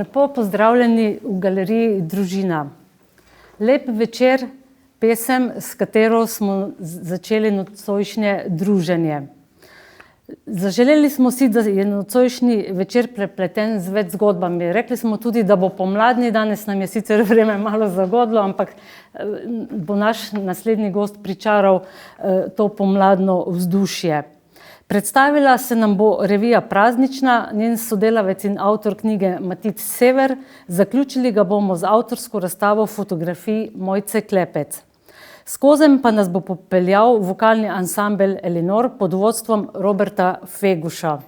Lepo pozdravljeni v galeriji Družina. Lep večer, pesem, s katero smo začeli nocojšnje druženje. Zaželeli smo si, da je nocojšnji večer prepleten z več zgodbami. Rekli smo tudi, da bo pomladni, danes nam je sicer vreme malo zagodlo, ampak bo naš naslednji gost pričaral to pomladno vzdušje. Predstavila se nam bo revija Praznična, njen sodelavec in avtor knjige Matic Sever, zaključili ga bomo z avtorsko razstavo fotografij Mojce Klepec. Skozenj pa nas bo popeljal vokalni ansambel Elinor pod vodstvom Roberta Feguša.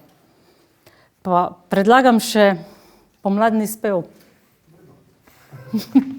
Pa predlagam še pomladni spev. Duši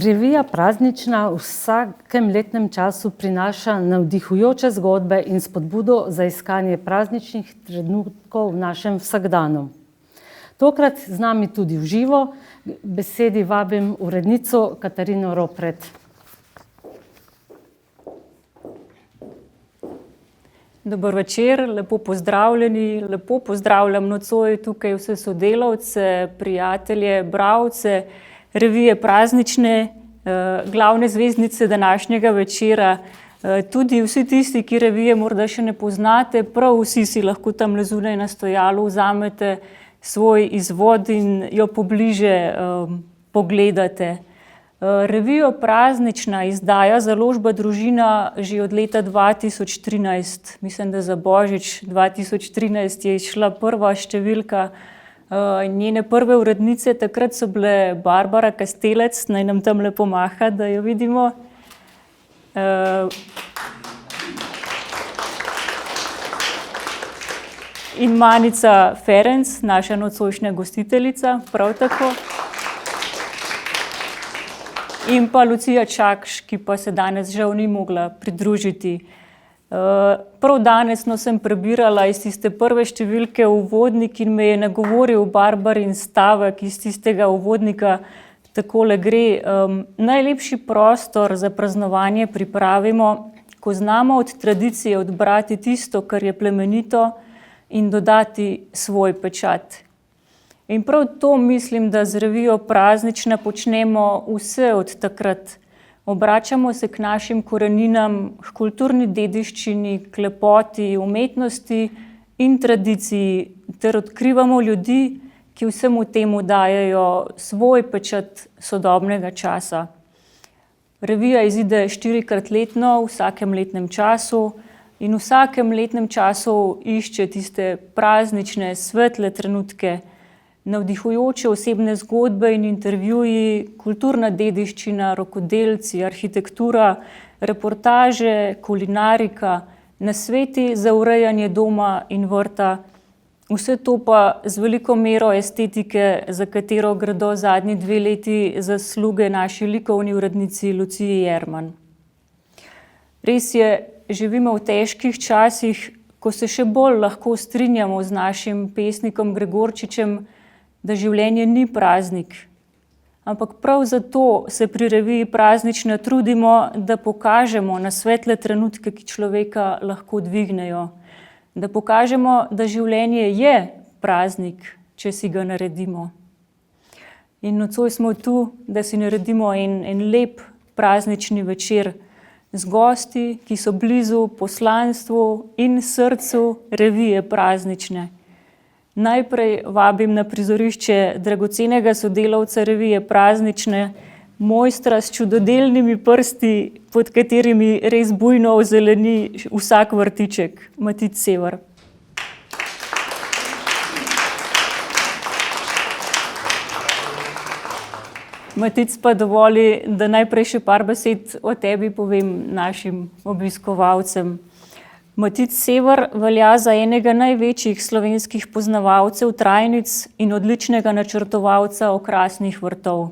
Revija Praznična v vsakem letnem času prinaša navdihujoče zgodbe in spodbudo za iskanje prazničnih trenutkov v našem vsakdanu. Tokrat z nami tudi v živo, besedi vabim urednico Katarino Ropret. Dober večer, lepo pozdravljeni, lepo pozdravljam nocoj tukaj vse sodelavce, prijatelje, bralce revije Praznične, glavne zvezdnice današnjega večera. Tudi vsi tisti, ki revije morda še ne poznate, prav vsi si lahko tamle zunaj na stojalu vzamete svoj izvod in jo pobliže pogledate. Revijo Praznična izdaja založba Družina že od leta 2013. Mislim, da za Božič 2013 je izšla prva številka. Njene prve urednice takrat so bile Barbara Kastelec, naj nam tamle pomaha, da jo vidimo. In Manica Ferenc, naša nocojšnja gostiteljica, prav tako. In pa Lucija Čakš, ki pa se danes žal ni mogla pridružiti. Prav danes sem prebirala iz tiste prve številke uvodnik in me je nagovoril Barbarin stavek iz tistega uvodnika. Takole gre: najlepši prostor za praznovanje pripravimo, ko znamo od tradicije odbrati tisto, kar je plemenito, in dodati svoj pečat. In prav to mislim, da z revijo Praznična počnemo vse od takrat. Obračamo se k našim koreninam, k kulturni dediščini, k lepoti, umetnosti in tradiciji, ter odkrivamo ljudi, ki vsemu temu dajejo svoj pečat sodobnega časa. Revija izide 4-krat letno, v vsakem letnem času, in v vsakem letnem času išče tiste praznične, svetle trenutke, navdihujoče osebne zgodbe in intervjuji, kulturna dediščina, rokodelci, arhitektura, reportaže, kulinarika, nasveti za urejanje doma in vrta. Vse to pa z veliko mero estetike, za katero gredo zadnji 2 leti zasluge naši likovni urednici Luciji Jerman. Res je, živimo v težkih časih, ko se še bolj lahko strinjamo z našim pesnikom Gregorčičem, da življenje ni praznik. Ampak prav zato se pri reviji Praznična trudimo, da pokažemo na svetle trenutke, ki človeka lahko dvignejo. Da pokažemo, da življenje je praznik, če si ga naredimo. In nocoj smo tu, da si naredimo en lep praznični večer z gosti, ki so blizu poslanstvu in srcu revije Praznične. Najprej vabim na prizorišče dragocenega sodelavca revije Praznične, mojstra s čudodelnimi prsti, pod katerimi res bujno ozeleni vsak vrtiček, Matic Sever. Matic pa dovoli, da najprej še par besed o tebi povem našim obiskovalcem. Matic Sever velja za enega največjih slovenskih poznavalcev trajnic in odličnega načrtovalca okrasnih vrtov.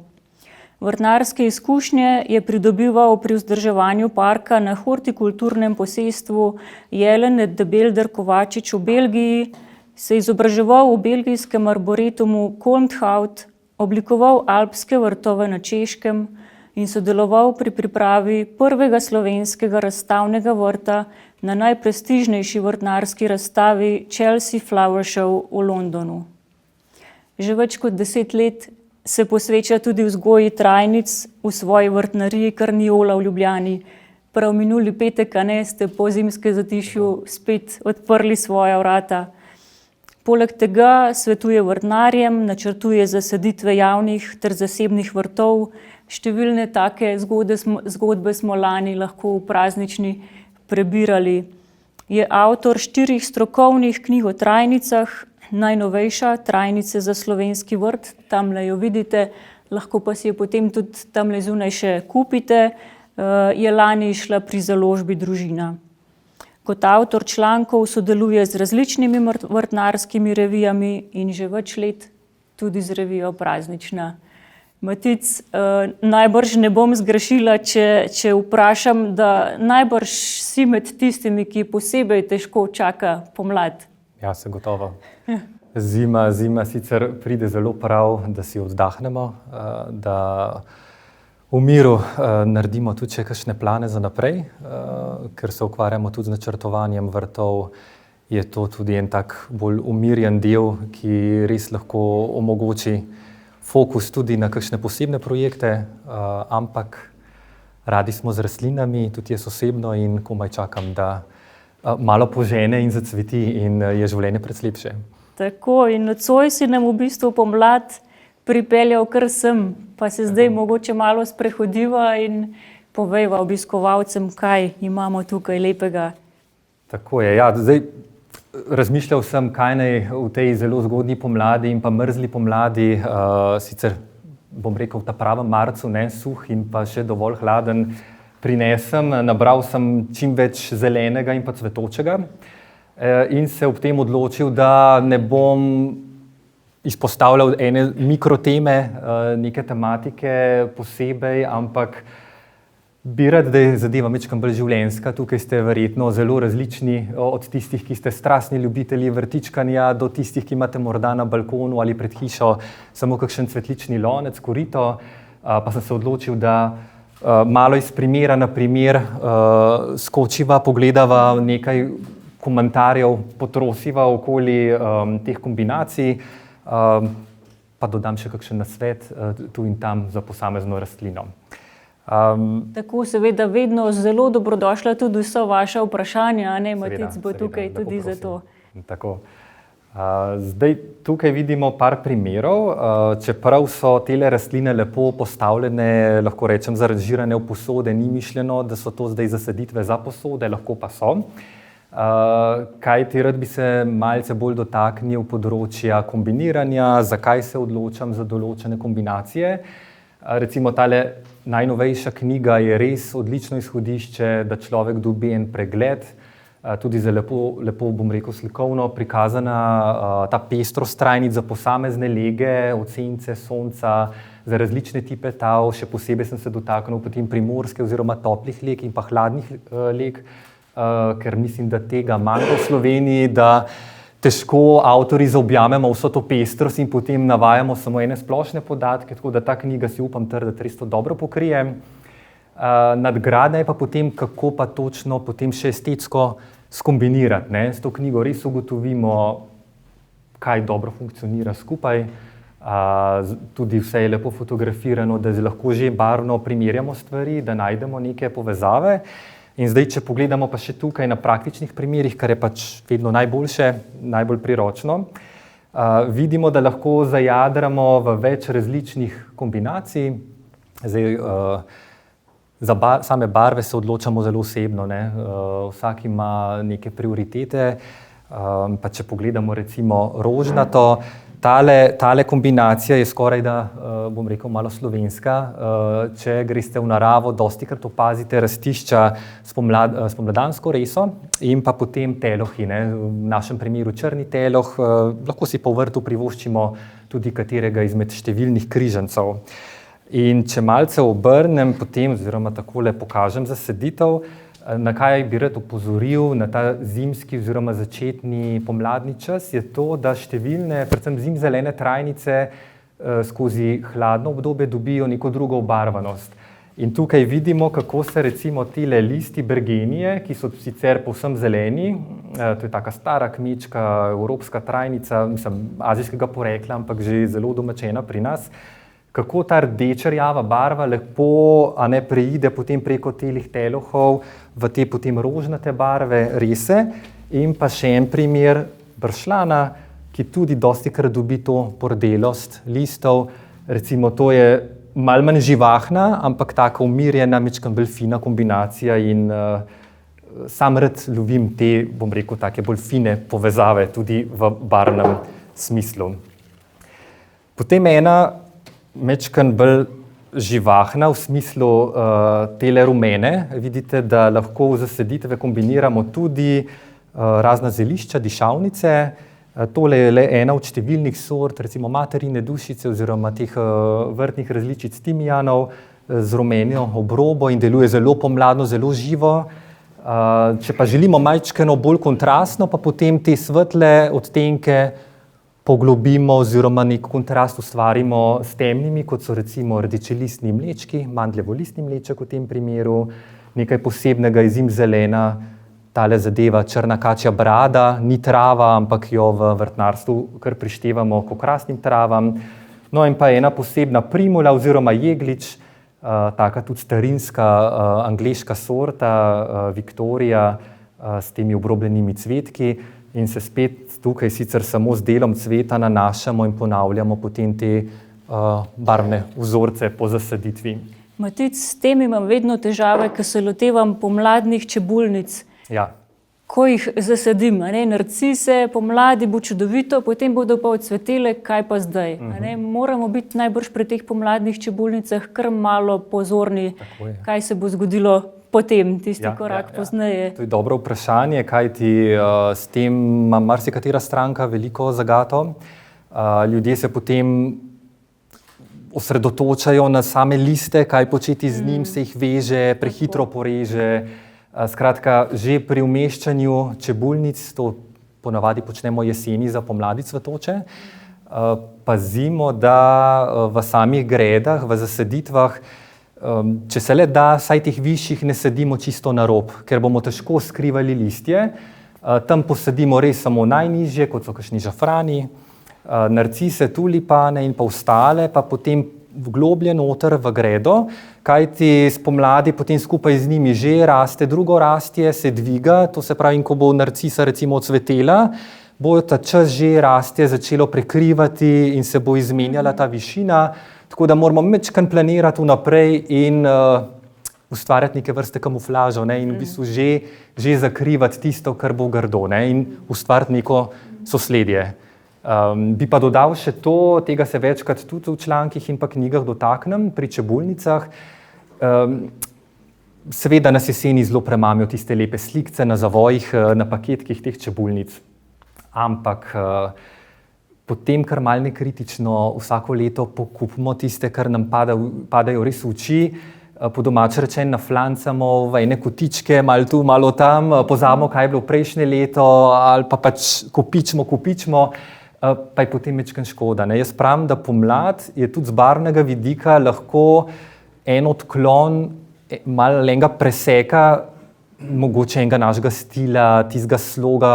Vrtnarske izkušnje je pridobival pri vzdrževanju parka na hortikulturnem posestvu Jelene de Belder Kovačič v Belgiji, se izobraževal v belgijskem arboretumu Kolmthout, oblikoval alpske vrtove na Češkem in sodeloval pri pripravi prvega slovenskega razstavnega vrta na najprestižnejši vrtnarski razstavi Chelsea Flower Show v Londonu. Že več kot 10 let se posveča tudi vzgoji trajnic v svoji vrtnariji Karniola v Ljubljani. Prav minuli petek, ste po zimskem zatišju spet odprli svoja vrata. Poleg tega svetuje vrtnarjem, načrtuje zasaditve javnih ter zasebnih vrtov. Številne take zgodbe smo lani lahko v Praznični prebirali. Je avtor 4 strokovnih knjig o trajnicah, najnovejša Trajnice za slovenski vrt, tamle jo vidite, lahko pa si jo potem tudi tamle zunaj še kupite, je lani išla pri založbi Družina. Kot avtor člankov sodeluje z različnimi vrtnarskimi revijami in že več let tudi z revijo Praznična. Matic, najbrž ne bom zgrešila, če vprašam, da najbrž si med tistimi, ki posebej težko čaka pomlad. Ja, se gotovo. Zima sicer pride zelo prav, da si oddahnemo, da v miru naredimo tudi še kakšne plane za naprej, ker se ukvarjamo tudi z načrtovanjem vrtov. Je to tudi en tak bolj umirjen del, ki res lahko omogoči fokus tudi na kakšne posebne projekte, ampak radi smo z rastlinami, tudi jaz osebno, in komaj čakam, da malo požene in zacveti in je življenje precej lepše. Tako, in nocoj si nam v bistvu pomlad pripeljal kar sem, pa se zdaj mogoče malo sprehodiva in povejva obiskovalcem, kaj imamo tukaj lepega. Tako je, ja, zdaj razmišljal sem, kaj naj v tej zelo zgodnji pomladi in pa mrzli pomladi, sicer bom rekel v ta pravem marcu, ne suh in pa še dovolj hladen, prinesem. Nabral sem čim več zelenega in pa cvetočega in se ob tem odločil, da ne bom izpostavljal ene mikroteme, neke tematike posebej, ampak bi rad, da je zadeva majčkeno bolj življenjska. Tukaj ste verjetno zelo različni, od tistih, ki ste strastni ljubitelji vrtičkanja, do tistih, ki imate morda na balkonu ali pred hišo samo kakšen cvetlični lonec, korito. Pa sem se odločil, da malo iz primera na primer skočiva, pogledava nekaj komentarjev, potrosiva okoli teh kombinacij, pa dodam še kakšen nasvet tu in tam za posamezno rastlino. Tako, seveda, vedno zelo dobrodošla tudi vsa vaša vprašanja, ne, Matic bo tukaj tudi za to. Tako. Zdaj tukaj vidimo par primerov, čeprav so tele rastline lepo postavljene, lahko rečem zaranžirane v posode, ni mišljeno, da so to zdaj zasaditve za posode, lahko pa so. Kajti rad bi se malce bolj dotaknil področja kombiniranja, zakaj se odločam za določene kombinacije. Recimo tale najnovejša knjiga je res odlično izhodišče, da človek dobi en pregled, tudi za lepo bom rekel slikovno prikazana ta pestrost trajnic za posamezne lege, od sence, sonca, za različne tipe tav. Še posebej sem se dotaknil potem primorske oziroma toplih leg in pa hladnih leg, ker mislim, da tega manjka v Sloveniji, da težko avtorji zaobjamemo vso to pestrost in potem navajamo samo ene splošne podatke, tako da ta knjiga si upam trditi res to dobro pokrije. Nadgradnja je pa potem, kako pa točno potem še estetsko skombinirati. Ne? S to knjigo res ugotovimo, kaj dobro funkcionira skupaj. Tudi vse je lepo fotografirano, da lahko že barvno primerjamo stvari, da najdemo neke povezave. In zdaj, če pogledamo pa še tukaj na praktičnih primerih, kar je pač vedno najboljše, najbolj priročno, vidimo, da lahko zajadramo v več različnih kombinacij. Zdaj, za same barve se odločamo zelo osebno, ne? Vsak ima neke prioritete, pa če pogledamo recimo rožnato, tale kombinacija je skorajda, bom rekel, malo slovenska. Če greste v naravo, dostikrat opazite rastišča s pomladansko reso in pa potem telohi, ne? V našem primeru črni teloh, lahko si po vrtu privoščimo tudi katerega izmed številnih križancev. In če malce obrnem potem, oziroma takole pokažem zasaditev, na kaj bi rad opozoril na ta zimski oziroma začetni pomladni čas, je to, da številne, predvsem zimzelene trajnice skozi hladno obdobje dobijo neko drugo obarvanost. In tukaj vidimo, kako se recimo tile listi bergenije, ki so sicer povsem zeleni, to je taka stara kmečka evropska trajnica, mislim, azijskega porekla, ampak že zelo domačena pri nas, kako ta rdečerjava barva lepo preide potem preko telih telohov v te potem rožnate barve rese. In pa še en primer bršljana, ki tudi dostikrat dobi to pordelost listov. Recimo to je malo manj živahna, ampak taka umirjena, majčkeno bolj fina kombinacija in sam rad lovim te, bom rekel, take bolj fine povezave tudi v barvnem smislu. Potem ena majčkeno bolj živahna v smislu tele rumene. Vidite, da lahko v zasaditve kombiniramo tudi razna zelišča, dišavnice. Tole je le ena od številnih sort, recimo materine dušice oziroma teh vrtnih različic timijanov z rumeno obrobo in deluje zelo pomladno, zelo živo. Če pa želimo majčkeno bolj kontrastno, pa potem te svetle odtenke poglobimo oziroma nek kontrast ustvarimo s temnimi, kot so recimo rdečelistni mlečki, mandljevolistni mleček v tem primeru, nekaj posebnega je zimzelena, tale zadeva črna kačja brada, ni trava, ampak jo v vrtnarstvu kar prištevamo k okrasnim travam. No in pa ena posebna primula oziroma jeglič, taka tudi starinska angleška sorta, Victoria, s temi obrobljenimi cvetki in se spet tukaj sicer samo z delom cveta nanašamo in ponavljamo potem te barvne vzorce po zasaditvi. Matic, s tem imam vedno težave, ker se lotevam pomladnih čebulnic. Ja. Ko jih zasadim, narcise, pomladi bo čudovito, potem bodo pa odcvetele, kaj pa zdaj. Moramo biti najbrž pri teh pomladnih čebulnicah kar malo pozorni, kaj se bo zgodilo potem, tisti korak pozneje. To je dobro vprašanje, kajti s tem ima marsikatera stranka veliko zagato. Ljudje se potem osredotočajo na same liste, kaj početi z njim, se jih veže, prehitro poreže. Skratka, že pri umeščanju čebulnic, to ponavadi počnemo jeseni za pomladi cvetoče, pazimo, da v samih gredah, v zasaditvah, če se le da, saj teh višjih ne sadimo čisto na rob, ker bomo težko skrivali listje. Tam posadimo res samo najnižje, kot so kakšni žafrani, narcise, tulipane in pa ostale, pa potem globlje noter v gredo, kajti spomladi potem skupaj z njimi že raste drugo rastje, se dviga, to se pravi, ko bo narcisa recimo odsvetela, bo ta čas že rastje začelo prekrivati in se bo izmenjala ta višina, tako da moramo majčkeno planirati vnaprej in ustvarjati neke vrste kamuflažo, in v bistvu že zakrivati tisto, kar bo grdo, in ustvariti neko sosledje. Bi pa dodal še to, tega se večkrat tudi v člankih in pa knjigah dotaknem pri čebulnicah. Seveda nas jeseni zelo premamijo tiste lepe slikce na zavojih, na paketkih teh čebulnic, ampak potem kar malo nekritično vsako leto pokupimo tiste, kar nam padajo res v oči, po domače rečeno naflancamo v ene kotičke, malo tu, malo tam, pozabimo, kaj je bilo prejšnje leto ali pa pač kopičimo, pa je potem majčkeno škoda. Jaz pravim, da pomlad je tudi z barvnega vidika lahko en odklon, malo enega preseka, mogoče enega našega stila, tistega sloga,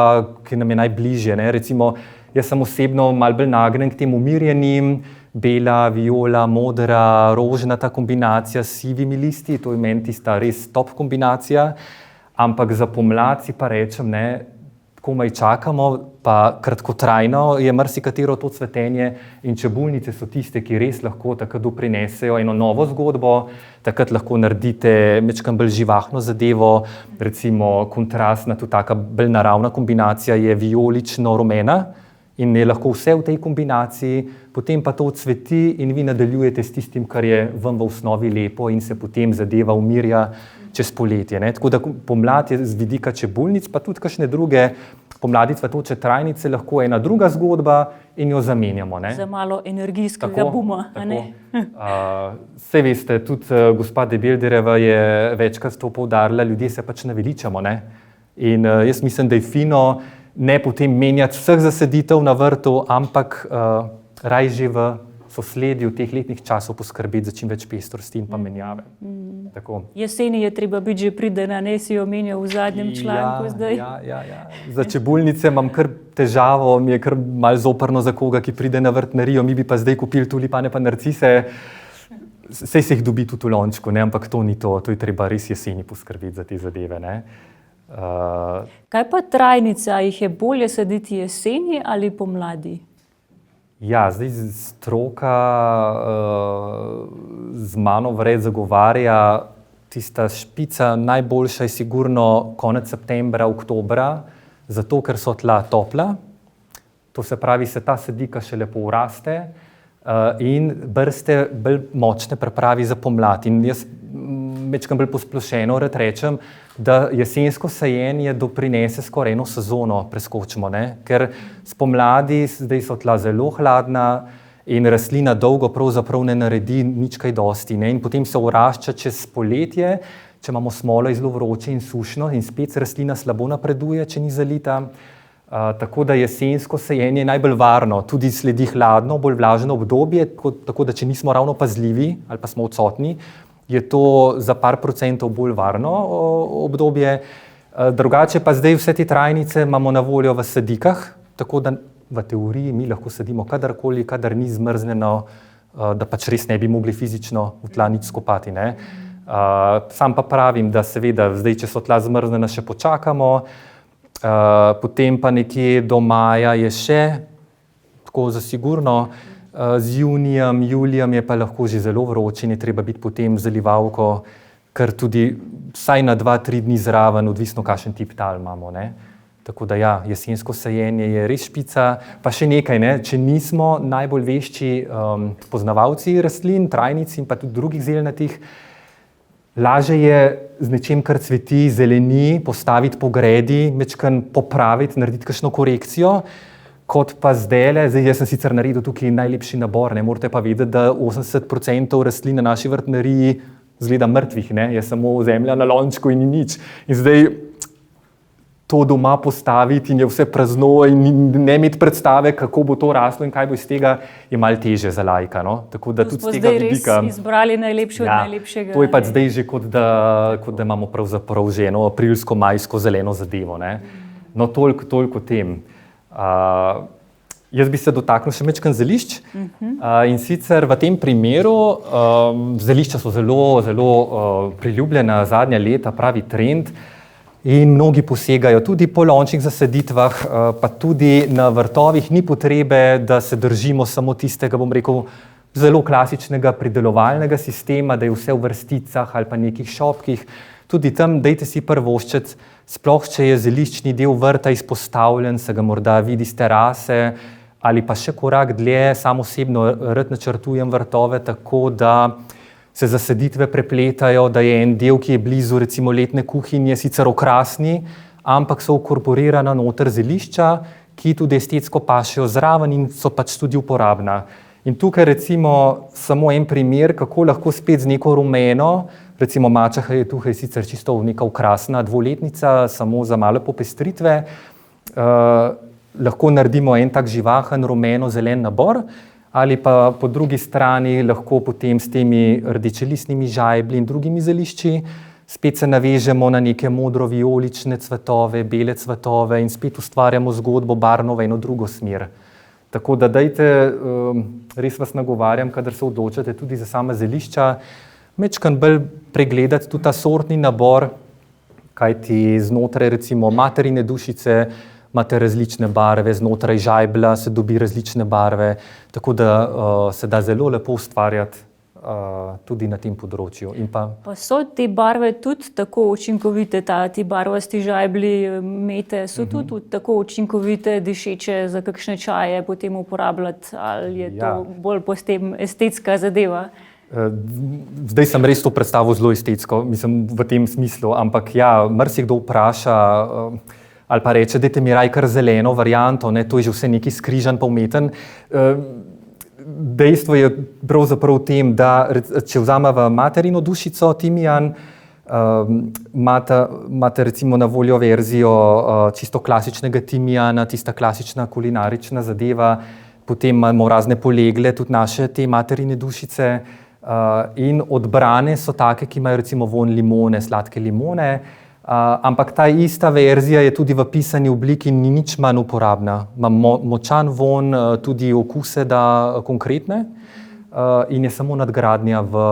ki nam je najbližje. Recimo, jaz sem osebno malo bolj nagnjen k tem umirjenim, bela, viola, modra, rožnata kombinacija s sivimi listi, to je meni tista res top kombinacija, ampak za pomlad si pa rečem, komaj čakamo, pa kratkotrajno je marsikatero to cvetenje in čebulnice so tiste, ki res lahko takrat doprinesejo eno novo zgodbo, takrat lahko naredite majčkeno bolj živahno zadevo, recimo kontrastna, tudi taka bolj naravna kombinacija je vijolično-rumena in je lahko vse v tej kombinaciji, potem pa to cveti in vi nadaljujete s tistim, kar je vam v osnovi lepo in se potem zadeva umirja čez poletje. Tako da pomlad je z vidika čebulnic, pa tudi kakšne druge pomladi cvetoče trajnice lahko ena druga zgodba in jo zamenjamo. Za malo energijskega buma. Saj veste, tudi gospa De Bilderjeva je večkrat to poudarila, ljudje se pač naveličamo. In jaz mislim, da je fino ne potem menjati vseh zasaditev na vrtu, ampak raj že v sosledju teh letnih časov poskrbeti za čim več pestrosti in pa menjave. Jeseni je treba biti že pridena, ne si omenjal v zadnjem članku zdaj. Ja. Za čebulnice imam kar težavo, mi je kar malo zoprno za koga, ki pride na vrtnarijo, mi bi pa zdaj kupili tulipane pa narcise. Sej se jih dobi tudi v lončku, ampak to ni to, to je treba res jeseni poskrbeti za te zadeve. Kaj pa trajnice, a jih je bolje saditi jeseni ali pomladi? Ja, zdaj stroka z mano vred zagovarja, tista špica najboljša je sigurno konec septembra, oktobra, zato ker so tla topla, to se pravi, se ta sadika še lepo uraste in brste bolj močne pripravi za pomlad. In jaz majčkeno bolj posplošeno rečem, da jesensko sajenje doprinese skoraj eno sezono, preskočimo, ne? Ker spomladi, zdaj so tla zelo hladna in rastlina dolgo pravzaprav ne naredi nič kaj dosti, ne? In potem se vrašča čez poletje, če imamo smolo, je zelo vroče in sušno in spet rastlina slabo napreduje, če ni zalita. Tako da jesensko sajenje je najbolj varno, tudi sledi hladno, bolj vlažno obdobje, tako da če nismo ravno pazljivi ali pa smo odsotni, je to za par procentov bolj varno obdobje. Drugače pa zdaj vse te trajnice imamo na voljo v sadikah, tako da v teoriji mi lahko sadimo kadarkoli, kadar ni zmrznjeno, da pač res ne bi mogli fizično v tla nič skopati, ne. Sam pa pravim, da seveda zdaj, če so tla zmrznjena, še počakamo, potem pa nekje do maja je še tako za sigurno, z junijem, julijem je pa lahko že zelo vroče in je treba biti potem zalivalko, kar tudi vsaj na 2-3 dni zraven, odvisno kakšen tip tal imamo, ne. Tako da ja, jesensko sajenje je res špica, pa še nekaj, ne, če nismo najbolj vešči poznavalci rastlin, trajnic in pa tudi drugih zelenatih, lažje je z nečem, kar cveti, zeleni, postaviti po gredi, majčkeno popraviti, narediti kakšno korekcijo, kot pa zdajle. Zdaj, jaz sem sicer naredil tukaj najlepši nabor, ne, morate pa vedeti, da 80% rastlin na naši vrtnariji izgleda mrtvih, ne, je samo zemlja na lončku in ni nič. In zdaj to doma postaviti in je vse prazno in ne imeti predstave, kako bo to raslo in kaj bo iz tega, je malo težje za laika, no. Tako da tudi z tega vidika. Res izbrali najlepše od najlepšega. To je pač zdaj že kot da imamo pravzaprav že eno aprilsko-majsko zeleno zadevo, ne. No, toliko o tem. Jaz bi se dotaknil še majčkeno zelišč, in sicer v tem primeru zelišča so zelo priljubljena zadnja leta, pravi trend in mnogi posegajo tudi po lončnih zasaditvah, pa tudi na vrtovih ni potrebe, da se držimo samo tistega, bom rekel, zelo klasičnega pridelovalnega sistema, da je vse v vrsticah ali pa nekih šopkih. Tudi tam dajte si privoščiti, sploh če je zeliščni del vrta izpostavljen, se ga morda vidi z terase ali pa še korak dlje. Sam osebno rad načrtujem vrtove tako, da se zasaditve prepletajo, da je en del, ki je blizu recimo letne kuhinje, sicer okrasni, ampak so vkorporirana noter zelišča, ki tudi estetsko pašejo zraven in so pač tudi uporabna. In tukaj recimo samo en primer, kako lahko spet z neko rumeno, recimo mačeha je tukaj sicer čisto neka okrasna dvoletnica, samo za male popestritve, lahko naredimo en tak živahen rumeno-zelen nabor, ali pa po drugi strani lahko potem s temi rdečelistnimi žajblji in drugimi zelišči spet se navežemo na neke modro-vijolične cvetove, bele cvetove in spet ustvarjamo zgodbo barvno v eno drugo smer. Tako da dajte, res vas nagovarjam, kadar se odločate tudi za sama zelišča, majčkeno bolj pregledati tudi ta sortni nabor, kajti znotraj recimo materine dušice imate različne barve, znotraj žajblja se dobi različne barve, tako da se da zelo lepo ustvarjati tudi na tem področju. Pa so te barve tudi tako učinkovite, ti barvasti žajblji, mete, so tudi tako učinkovite, dišeče za kakšne čaje potem uporabljati, ali je to bolj posebno estetska zadeva? Zdaj sem res to predstavil zelo estetsko, mislim v tem smislu, ampak ja, marsikdo vpraša, ali pa reče, dajte mi raj kar zeleno varianto, ne, to je že vse neki skrižan pa umeten. Dejstvo je pravzaprav v tem, da če vzamemo materino dušico, timijan, imate recimo na voljo verzijo čisto klasičnega timijana, tista klasična kulinarična zadeva, potem imamo razne polegle, tudi naše te materine dušice, in odbrane so take, ki imajo recimo vonj limone, sladke limone, ampak ta ista verzija je tudi v pisani obliki in ni nič manj uporabna. Ima močan vonj, tudi okuse da konkretne, in je samo nadgradnja v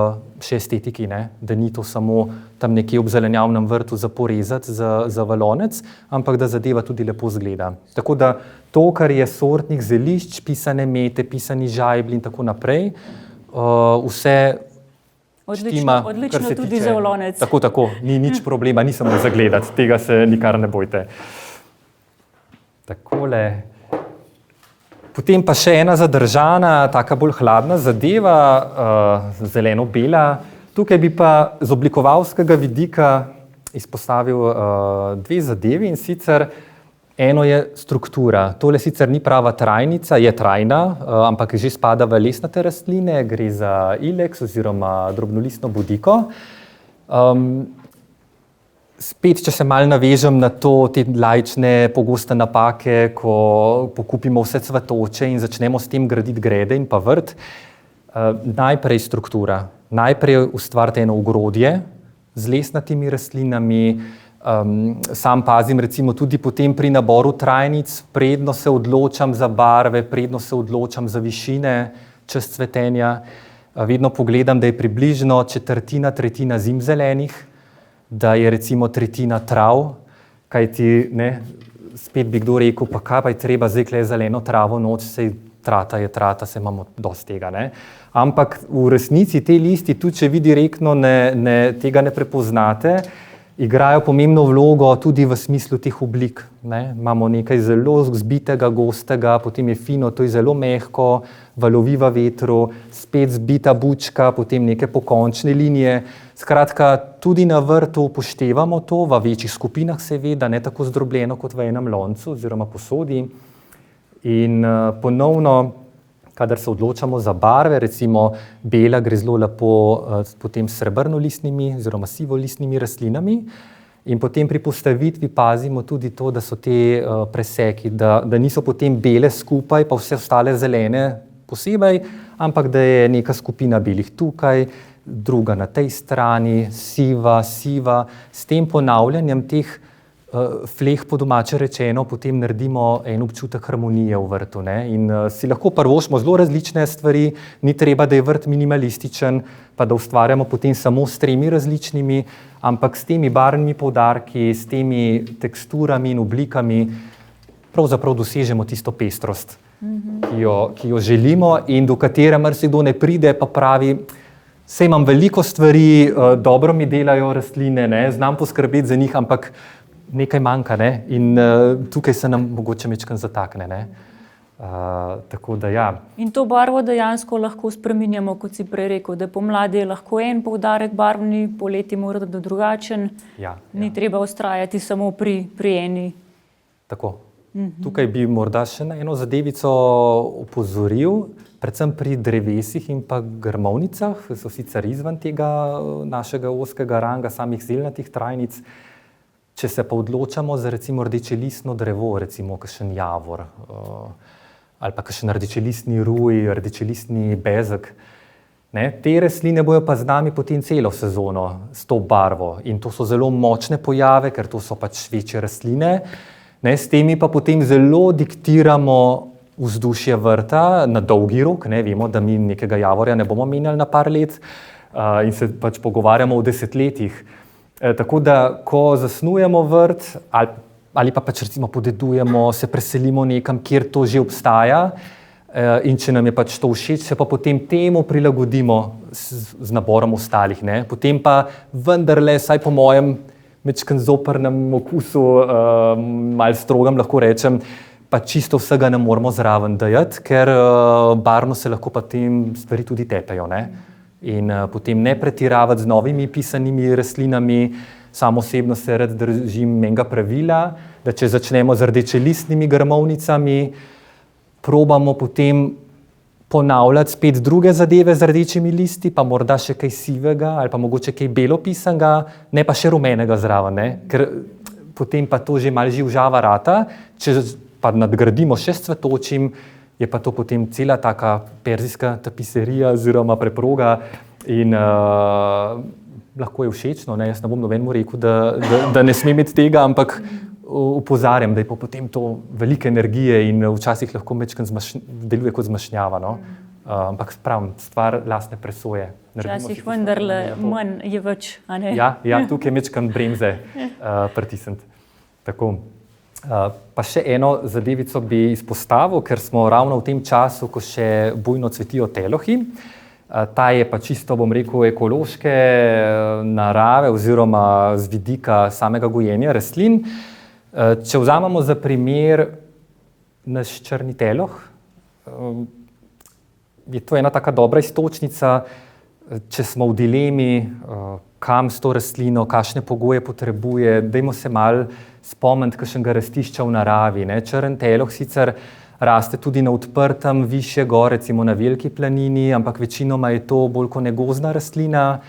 še estetiki, ne? Da ni to samo tam nekje ob zelenjavnem vrtu za porezati za valonec, ampak da zadeva tudi lepo izgleda. Tako da to, kar je sortnih zelišč, pisane mete, pisani žajblji in tako naprej, vse odlično tudi za valonec. Tako, ni nič problema, ni samo za gledati, tega se nikar ne bojte. Takole. Potem pa še ena zadržana, taka bolj hladna zadeva, zeleno-bela. Tukaj bi pa z oblikovalskega vidika izpostavil dve zadevi, in sicer eno je struktura. Tole sicer ni prava trajnica, je trajna, ampak že spada v lesnate rastline, gre za ilex oziroma drobnolistno bodiko. Spet, če se malo navežem na to, te laične pogoste napake, ko pokupimo vse cvetoče in začnemo s tem graditi grede in pa vrt. Najprej struktura. Najprej ustvarite eno ogrodje z lesnatimi rastlinami. Sam pazim recimo tudi potem pri naboru trajnic, predno se odločam za barve, predno se odločam za višine čez cvetenja. Vedno pogledam, da je približno četrtina, tretjina zimzelenih, da je recimo tretjina trav, kajti spet bi kdo rekel, pa kaj pa je treba zdaj kle zeleno travo noč, sej trata je trata, se imamo dosti tega. Ampak v resnici te listi, tudi če vi direktno tega ne prepoznate, igrajo pomembno vlogo tudi v smislu teh oblik. Imamo nekaj zelo zbitega, gostega, potem je fino, to je zelo mehko, valovi v vetru, spet zbita bučka, potem neke pokončne linije. Skratka, tudi na vrtu upoštevamo to, v večjih skupinah seveda, ne tako zdrobljeno kot v enem loncu oziroma posodi. In ponovno, kadar se odločamo za barve, recimo bela gre zelo lepo potem s srebrnolistnimi oziroma sivolistnimi rastlinami, in potem pri postavitvi pazimo tudi to, da so te preseki, da niso potem bele skupaj, pa vse ostale zelene posebej, ampak da je neka skupina belih tukaj, druga na tej strani, siva. S tem ponavljanjem teh fleh, po domače rečeno, potem naredimo en občutek harmonije v vrtu. In si lahko privoščimo zelo različne stvari, ni treba, da je vrt minimalističen, pa da ustvarjamo potem samo s 3 različnimi, ampak s temi barvnimi poudarki, s temi teksturami in oblikami pravzaprav dosežemo tisto pestrost, ki jo želimo in do katere marsikdo ne pride, pa pravi, saj imam veliko stvari, dobro mi delajo rastline, znam poskrbeti za njih, ampak nekaj manjka, in tukaj se nam mogoče majčkeno zatakne. Tako da ja. In to barvo dejansko lahko spreminjamo, kot si prej rekel, da pomladi je lahko en poudarek barvni, poleti mora biti drugačen. Ni treba vztrajati samo pri eni. Tako. Tukaj bi morda še na eno zadevico opozoril, predvsem pri drevesih in pa grmovnicah, ki so sicer izven tega našega ozkega ranga samih zelnatih trajnic. Če se pa odločamo za recimo rdečelistno drevo, recimo kakšen javor ali pa kakšen rdečelistni ruj, rdečelistni bezeg, te rastline bojo pa z nami potem celo sezono s to barvo in to so zelo močne pojave, ker to so pač večje rastline. S temi pa potem zelo diktiramo vzdušje vrta na dolgi rok. Vemo, da mi nekega javorja ne bomo menjali na par let in se pač pogovarjamo o desetletjih. Tako da, ko zasnujemo vrt ali pa pač recimo podedujemo, se preselimo nekam, kjer to že obstaja in če nam je pač to všeč, se pa potem temu prilagodimo z naborom ostalih. Potem pa vendarle, saj po mojem majčkeno zoprnem okusu, malo strogem lahko rečem, pa čisto vsega ne moramo zraven dajati, ker barvno se lahko pa tem stvari tudi tepejo. In potem ne pretiravati z novimi pisanimi rastlinami. Sam osebno se rad držim enega pravila, da če začnemo z rdečelistnimi grmovnicami, probamo potem ponavljati spet druge zadeve z rdečimi listi, pa morda še kaj sivega ali pa mogoče kaj belopisanega, ne pa še rumenega zraven, ker potem pa to že malo živžava rata. Če pa nadgradimo še s cvetočim, je pa to potem cela taka perzijska tapiserija oziroma preproga in lahko je všečno. Jaz ne bom nobenemu rekel, da ne sme imeti tega, ampak opozarjam, da je potem to velike energije in včasih lahko majčkeno deluje kot zmešnjava. Ampak pravim, stvar lastne presoje. Včasih vendarle manj je več, a ne? Ja, tukaj je majčkeno bremze pritisniti. Tako. Pa še eno zadevico bi izpostavil, ker smo ravno v tem času, ko še bujno cvetijo telohi. Ta je pa čisto, bom rekel, ekološke narave oziroma z vidika samega gojenja rastlin. Če vzamemo za primer naš črni teloh, je to ena taka dobra iztočnica. če smo v dilemi, kam s to rastlino, kakšne pogoje potrebuje, dajmo se malo spomniti kakšnega rastišča v naravi. Ne. Črn teloh sicer raste tudi na odprtem, višje gor, recimo na Veliki planini, ampak večinoma je to bolj kot negozna rastlina.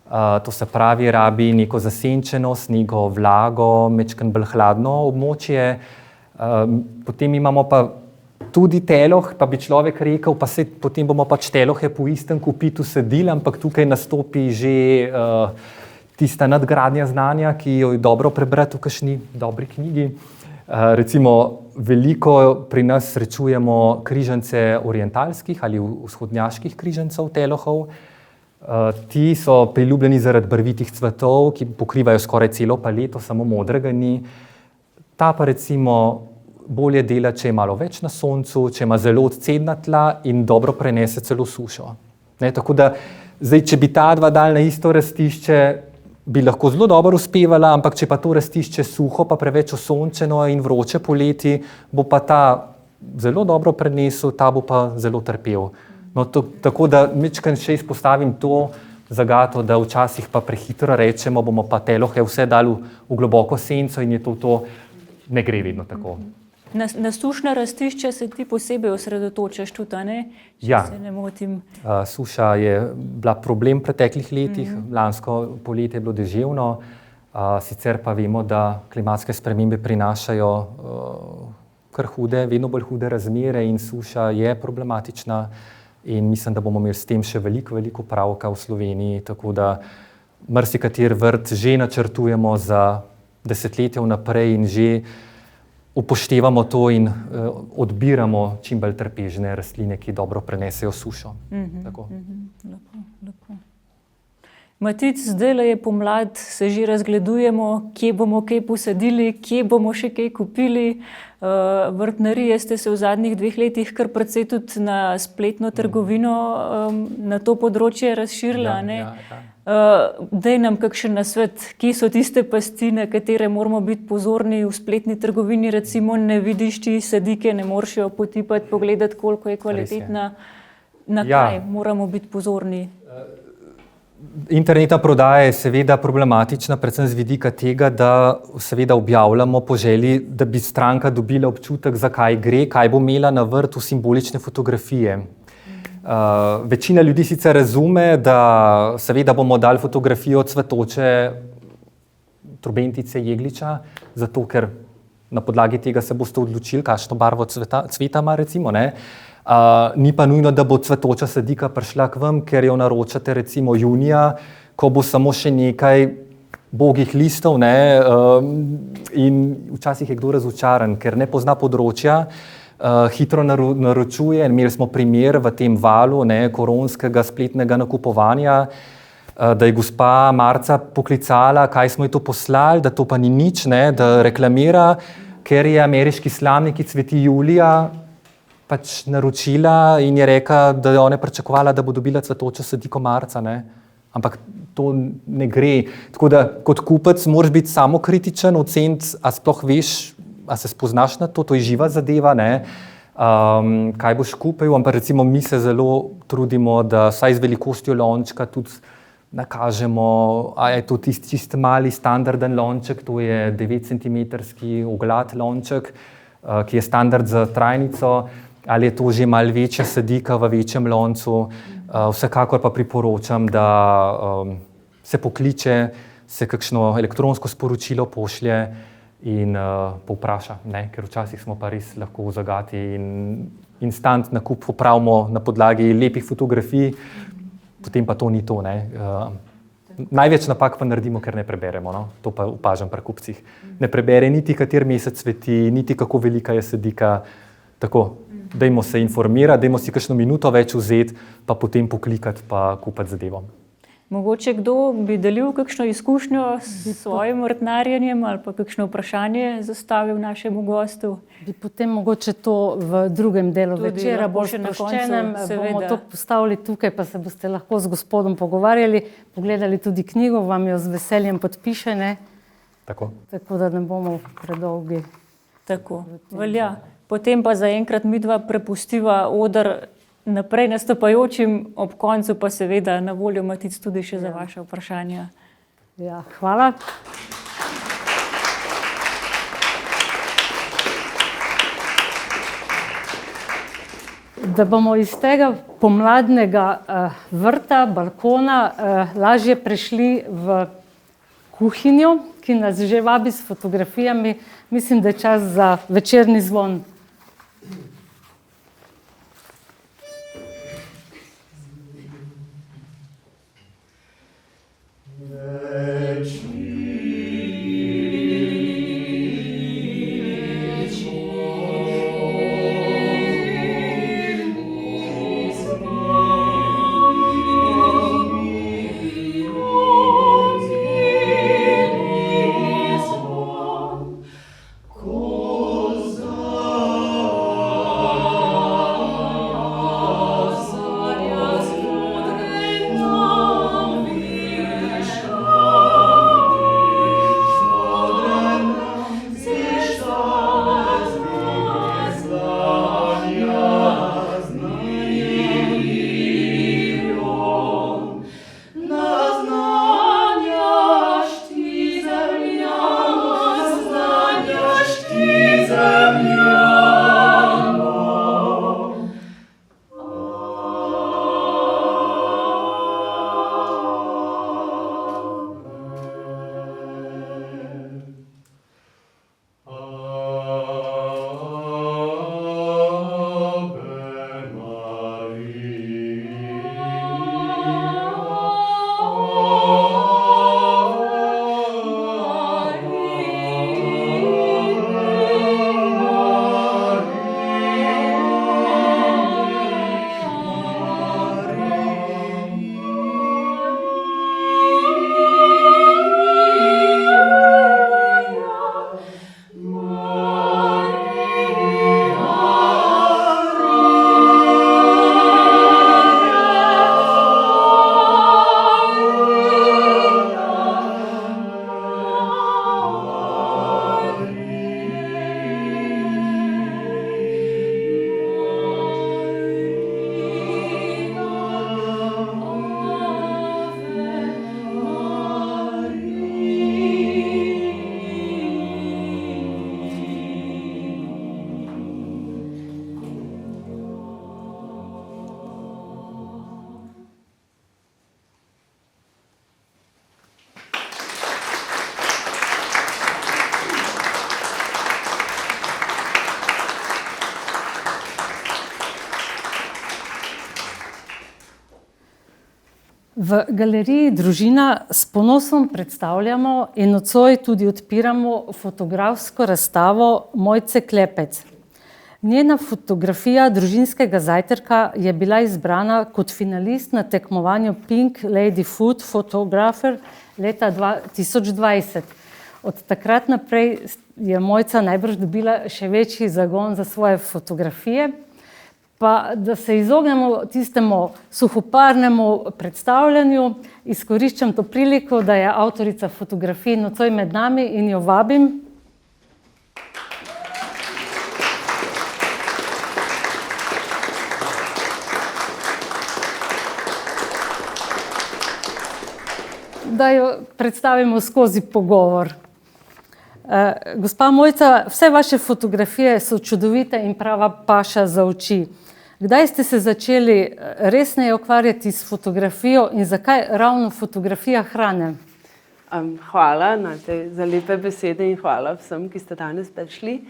To se pravi, rabi neko zasenčenost, neko vlago, majčkeno bolj hladno območje. Potem imamo pa tudi teloh, pa bi človek rekel, pa se potem bomo pač telohe po istem kopitu sadili, ampak tukaj nastopi že tista nadgradnja znanja, ki jo je dobro prebrati v kakšni dobri knjigi. Recimo veliko pri nas srečujemo križance orientalskih ali vzhodnjaških križancev telohov. Ti so priljubljeni zaradi barvitih cvetov, ki pokrivajo skoraj celo paleto, samo modrega ni. Ta pa recimo bolje dela, če je malo več na soncu, če ima zelo odcedna tla in dobro prenese celo sušo. Ne, tako da, zdaj, če bi ta dva dali na isto rastišče, bi lahko zelo dobro uspevala, ampak če pa to rastišče suho, pa preveč osončeno in vroče poleti, bo pa ta zelo dobro prenesel, ta bo pa zelo trpel. No, tako da majčkeno še izpostavim to zagato, da včasih pa prehitro rečemo, bomo pa telohe vse dali v globoko senco in je to, ne gre vedno tako. Na sušna rastišča se ti posebej osredotočaš tudi, ne? Če se ne motim. Suša je bila problem v preteklih letih, lansko poletje je bilo deževno, sicer pa vemo, da klimatske spremembe prinašajo kar hude, vedno bolj hude razmere in suša je problematična. In mislim, da bomo imeli s tem še veliko opravka v Sloveniji, tako da marsikateri vrt že načrtujemo za desetletja vnaprej in že upoštevamo to in odbiramo čim bolj trpežne rastline, ki dobro prenesejo sušo. Lepo. Matic, zdajle je pomlad, se že razgledujemo, kje bomo kaj posadili, kje bomo še kaj kupili. Vrtnarije ste se v zadnjih 2 letih kar precej tudi na spletno trgovino na to področje razširila. Daj nam kakšen nasvet, kje so tiste pasti, na katere moramo biti pozorni v spletni trgovini, recimo ne vidiš ti sadike, ne moreš jo potipati, pogledati, koliko je kvalitetna, na kaj moramo biti pozorni. Internetna prodaja je seveda problematična, predvsem z vidika tega, da seveda objavljamo po želji, da bi stranka dobila občutek, za kaj gre, kaj bo imela na vrtu, simbolične fotografije. Večina ljudi sicer razume, da seveda bomo dali fotografijo cvetoče trobentice jegliča, zato ker na podlagi tega se boste odločili, kakšno barvo cveta ima, recimo, ne. Ni pa nujno, da bo cvetoča sadika prišla k vam, ker jo naročate recimo junija, ko bo samo še nekaj bogih listov, ne, in včasih je kdo razočaran, ker ne pozna področja, hitro naročuje. Imeli smo primer v tem valu, ne, koronskega spletnega nakupovanja, da je gospa marca poklicala, kaj smo ji to poslali, da to pa ni nič, ne, da reklamira, ker je ameriški slamnik, ki cveti julija, pač naročila in je rekla, da je ona pričakovala, da bo dobila cvetočo sadiko marca, ne. Ampak to ne gre. Tako da kot kupec moraš biti samokritičen, oceniti, a sploh veš, a se spoznaš na to, to je živa zadeva, ne. Kaj boš kupil, ampak recimo mi se zelo trudimo, da vsaj z velikostjo lončka tudi nakažemo, a je to tisti čist mali standarden lonček, to je 9-centimetrski oglad lonček, ki je standard za trajnico, ali je to že malo večja sadika v večjem loncu. Vsekakor pa priporočam, da se pokliče, se kakšno elektronsko sporočilo pošlje in povpraša, ne? Ker včasih smo pa res lahko v zagati in instant nakup opravimo na podlagi lepih fotografij, potem pa to ni to, ne? Največ napak pa naredimo, ker ne preberemo, no? To pa opažam pri kupcih. Ne prebere niti, kateri mesec cveti, niti kako velika je sadika. Tako, dajmo se informirati, dajmo si kakšno minuto več vzeti, pa potem poklikati pa kupiti zadevo. Mogoče kdo bi delil kakšno izkušnjo s svojim vrtnarjenjem ali pa kakšno vprašanje zastavil našemu gostu? Bi potem mogoče to v drugem delu Tudi večera lahko bolj še na koncu, sproščenem, seveda. bomo to postavili tukaj, pa se boste lahko z gospodom pogovarjali, pogledali tudi knjigo, vam jo z veseljem podpiše, ne? Tako da ne bomo predolgi. Tako, velja. Potem pa zaenkrat midva prepustiva oder naprej nastopajočim, ob koncu pa seveda na voljo Matic tudi še za vaše vprašanja. Ja, hvala. Da bomo iz tega pomladnega vrta, balkona lažje prešli v kuhinjo, ki nas že vabi s fotografijami, mislim, da je čas za večerni zvon. V galeriji Družina s ponosom predstavljamo in nocoj tudi odpiramo fotografsko razstavo Mojce Klepec. Njena fotografija družinskega zajtrka je bila izbrana kot finalist na tekmovanju Pink Lady Food Photographer leta 2020. Od takrat naprej je Mojca najbrž dobila še večji zagon za svoje fotografije. Pa da se izognemo tistemu suhoparnemu predstavljanju, izkoriščam to priliko, da je avtorica fotografij nocoj med nami in jo vabim. Da jo predstavimo skozi pogovor. Gospa Mojca, vse vaše fotografije so čudovite in prava paša za oči. Kdaj ste se začeli resneje ukvarjati s fotografijo in zakaj ravno fotografija hrane? Hvala za lepe besede in hvala vsem, ki ste danes prišli.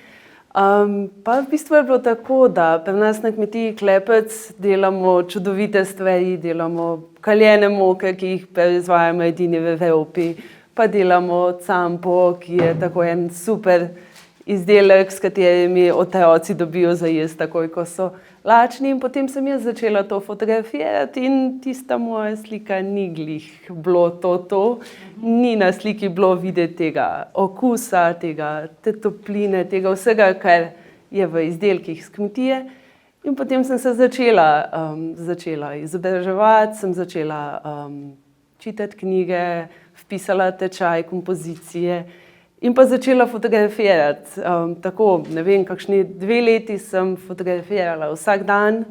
Pa v bistvu je bilo tako, da pri nas na kmetiji Klepec delamo čudovite stvari, delamo kaljene moke, ki jih proizvajamo edini v Evropi, pa delamo campo, ki je tako en super izdelek, s katerimi otroci dobijo za jesti takoj, ko so lačni. In potem sem jaz začela to fotografirati in tista moja slika ni glih bilo to. Ni na sliki bilo videti tega okusa, te topline, tega vsega, kar je v izdelkih s kmetije. In potem sem se začela izobraževati, sem začela čitati knjige, vpisala tečaj kompozicije in pa začela fotografirati. Tako, ne vem, kakšni 2 leti sem fotografirala vsak dan.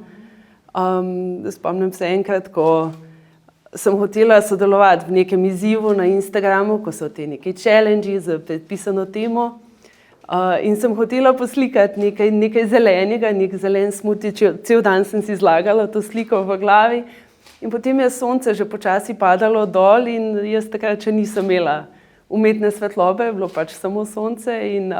Spomnim se enkrat, ko sem hotela sodelovati v nekem izzivu na Instagramu, ko so te neki challenge z predpisano temo. In sem hotela poslikati nekaj zelenega, nek zelen smuti, cel dan sem si zlagala to sliko v glavi. In potem je sonce že počasi padalo dol in jaz takrat še nisem imela umetne svetlobe, bilo pač samo sonce in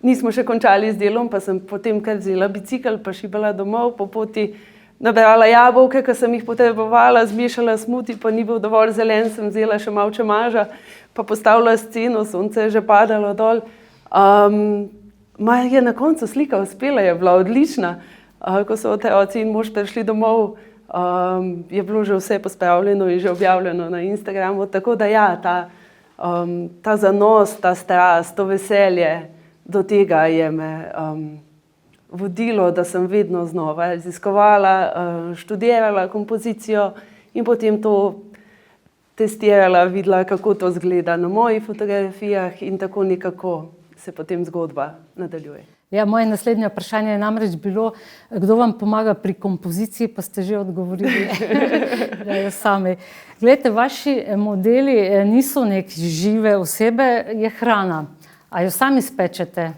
nismo še končali z delom, pa sem potem kar vzela bicikel, pa šibala domov, po poti nabrala jabolke, ki sem jih potrebovala, zmešala smuti, pa ni bil dovolj zelen, sem vzela še malce maža, pa postavila sceno, sonce je že padalo dol. Je na koncu slika uspela, je bila odlična. Ko so otroci in mož prišli domov, je bilo že vse pospravljeno in že objavljeno na Instagramu, tako da ja, ta zanos, ta strast, to veselje, do tega je me vodilo, da sem vedno znova raziskovala, študirala kompozicijo in potem to testirala, videla, kako to izgleda na mojih fotografijah in tako nekako se potem zgodba nadaljuje. Ja, moje naslednje vprašanje je namreč bilo, kdo vam pomaga pri kompoziciji, pa ste že odgovorili sami. Glejte, vaši modeli niso neke žive osebe, je hrana. A jo sami spečete?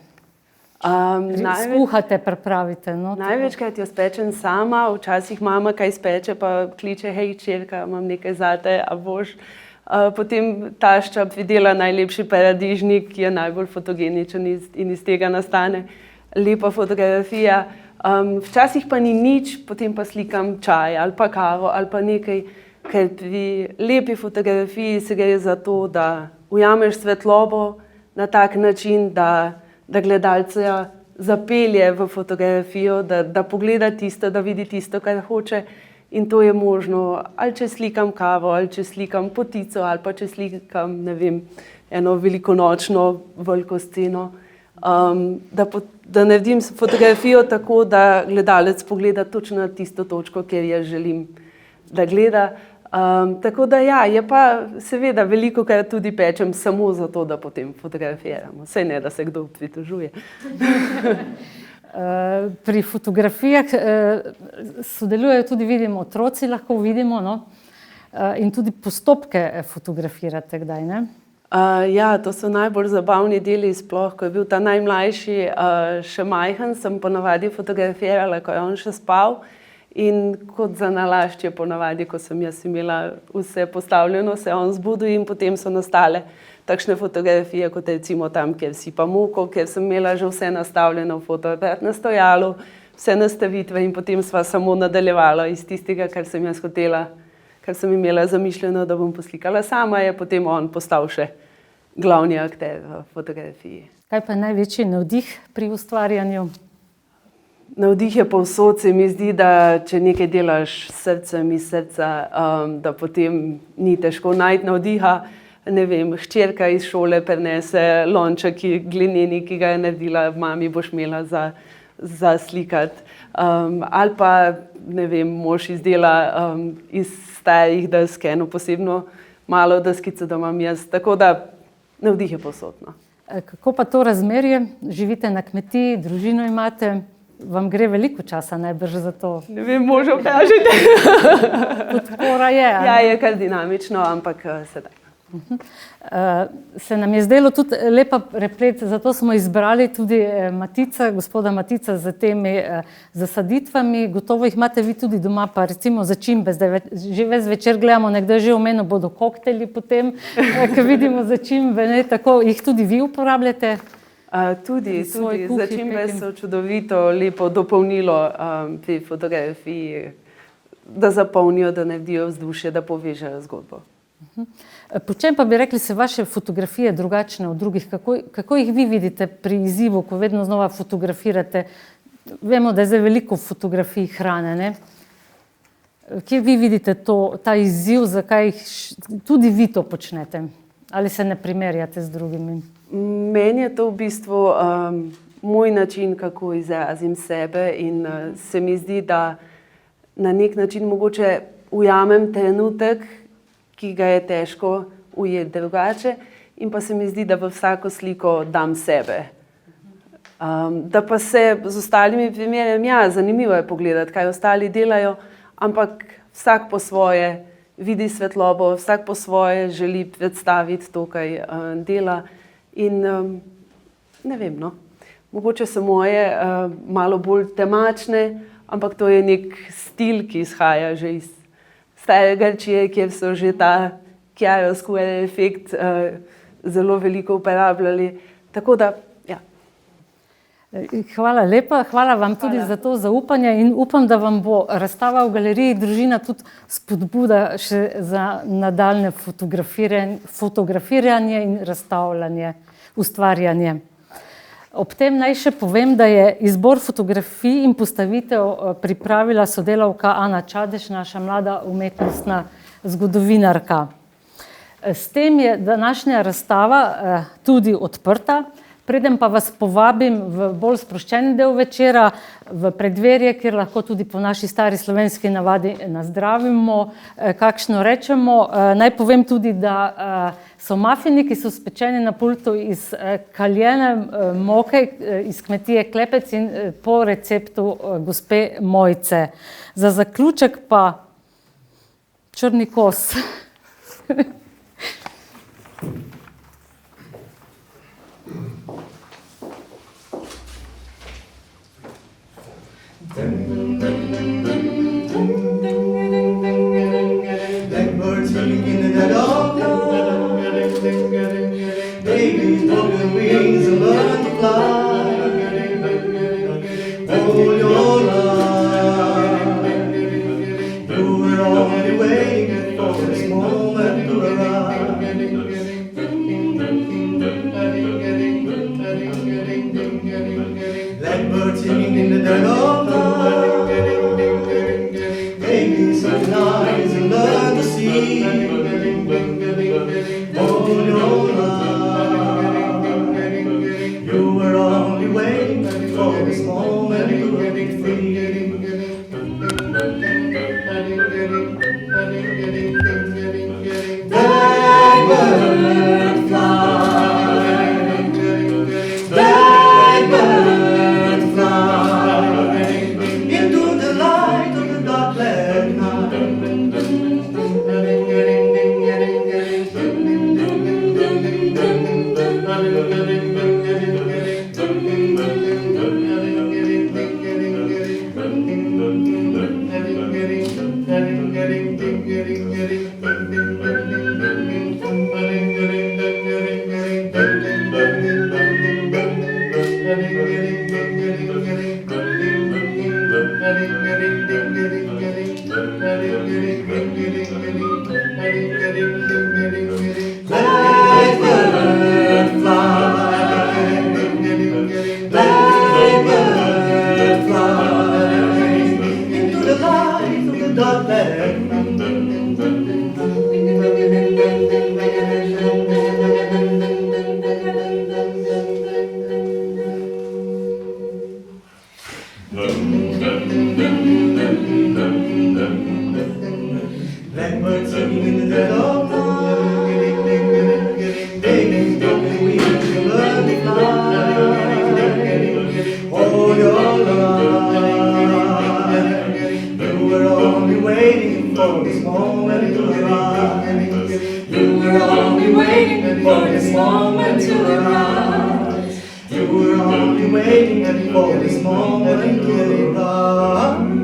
Skuhate, pripravite? No, največkrat jo spečem sama, včasih mama kaj speče, pa kliče, hej, čerka, imam nekaj zate, a boš? Potem tašča pridela najlepši paradižnik, ki je najbolj fotogeničen in iz tega nastane lepa fotografija. Včasih pa ni nič, potem pa slikam čaj ali pa kavo ali pa nekaj, ker pri lepi fotografiji se gre za to, da ujameš svetlobo na tak način, da gledalca zapelje v fotografijo, da pogleda tisto, da vidi tisto, kar hoče. In to je možno, ali če slikam kavo, ali če slikam potico, ali pa če slikam, ne vem, eno velikonočno veliko sceno. Da naredim fotografijo tako, da gledalec pogleda točno na tisto točko, kjer jaz želim, da gleda. Tako da ja, je pa seveda veliko, kar tudi pečem samo zato, da potem fotografiramo. Saj ne, da se kdo pritožuje. Pri fotografijah sodelujejo tudi, vidimo, otroci lahko vidimo, no? In tudi postopke fotografirate kdaj, ne? Ja, to so najbolj zabavni deli sploh, ko je bil ta najmlajši še majhen, sem ponavadi fotografirala, ko je on še spal in kot za nalašč je ponavadi, ko sem jaz imela vse postavljeno, se on zbudil in potem so nastale takšne fotografije, kot recimo tam, kjer sipam moko, kjer sem imela že vse nastavljeno, fotoaparat na stojalu, vse nastavitve in potem sva samo nadaljevala iz tistega, kar sem jaz hotela, kar sem imela zamišljeno, da bom poslikala sama, je potem on postal še glavni akter v fotografiji. Kaj pa je največji navdih pri ustvarjanju? Navdih je povsod, se mi zdi, da če nekaj delaš s srcem, iz srca, da potem ni težko najti navdiha. Ne vem, hčerka iz šole prinese lonček glineni, ki ga je naredila, mami boš imela za slikati. Ali pa, ne vem, mož izdela iz starih desk eno posebno malo deskico, da imam jaz. Tako da navdih je povsod, no. Kako pa to razmerje? Živite na kmetiji, družino imate, vam gre veliko časa najbrž za to? Ne vem, možno kažete. Podpora je. Ja, je kar dinamično, ampak sedaj. Se nam je zdelo tudi lepa preplet, zato smo izbrali tudi gospoda Matica z temi zasaditvami. Gotovo jih imate vi tudi doma, pa recimo začimbe, zdaj že ves večer gledamo, nekdo je že omenil, bodo koktejli potem, ko vidimo začimbe, ne, tako jih tudi vi uporabljate? Tudi začimbe so čudovito, lepo dopolnilo pri fotografiji, da zapolnijo, da naredijo vzdušje, da povežejo zgodbo. Po čem pa bi rekli, se vaše fotografije drugačne od drugih? Kako jih vi vidite pri izzivu, ko vedno znova fotografirate? Vemo, da je zdaj veliko fotografij hrane, ne? Kje vi vidite ta izziv, zakaj tudi vi to počnete? Ali se ne primerjate z drugimi? Meni je to v bistvu moj način, kako izrazim sebe in se mi zdi, da na nek način mogoče ujamem trenutek, ki ga je težko ujeti drugače in pa se mi zdi, da v vsako sliko dam sebe. Da pa se z ostalimi primerjam, ja, zanimivo je pogledati, kaj ostali delajo, ampak vsak po svoje vidi svetlobo, vsak po svoje želi predstaviti to, kaj dela. In ne vem, no. Mogoče so moje malo bolj temačne, ampak to je nek stil, ki izhaja že iz stare Grčije, kjer so že ta chiaroscuro efekt zelo veliko uporabljali. Tako da, ja. Hvala lepa, hvala vam tudi za to zaupanje in upam, da vam bo razstava v galeriji Družina tudi spodbuda še za nadaljne fotografiranje in razstavljanje, ustvarjanje. Ob tem naj še povem, da je izbor fotografij in postavitev pripravila sodelavka Ana Čadež, naša mlada umetnostna zgodovinarka. S tem je današnja razstava tudi odprta. Preden pa vas povabim v bolj sproščen del večera, v preddverje, kjer lahko tudi po naši stari slovenski navadi nazdravimo, kakšno rečemo. Naj povem tudi, da so mafini, ki so spečeni na pultu iz kaljene moke, iz kmetije Klepec in po receptu gospe Mojce. Za zaključek pa črni kos. Blackbirds singing in the dead of night. Babies broken wings and learn to fly. All your life, you were only waiting for this moment to arrive. Blackbirds singing in the dead of night. Babies open eyes and learn to see. All your life, you were only waiting for this moment to be free. Blackbird fly, blackbird fly into the light of the dark black night. Blackbird fly, blackbird fly into the light of the dark black night. Blackbird singing in the dead of night. Babies broken wings and learn to fly. All your life, you were only waiting for this moment to arrive. You were only waiting for this moment to arise. You were only waiting for this moment to arrive.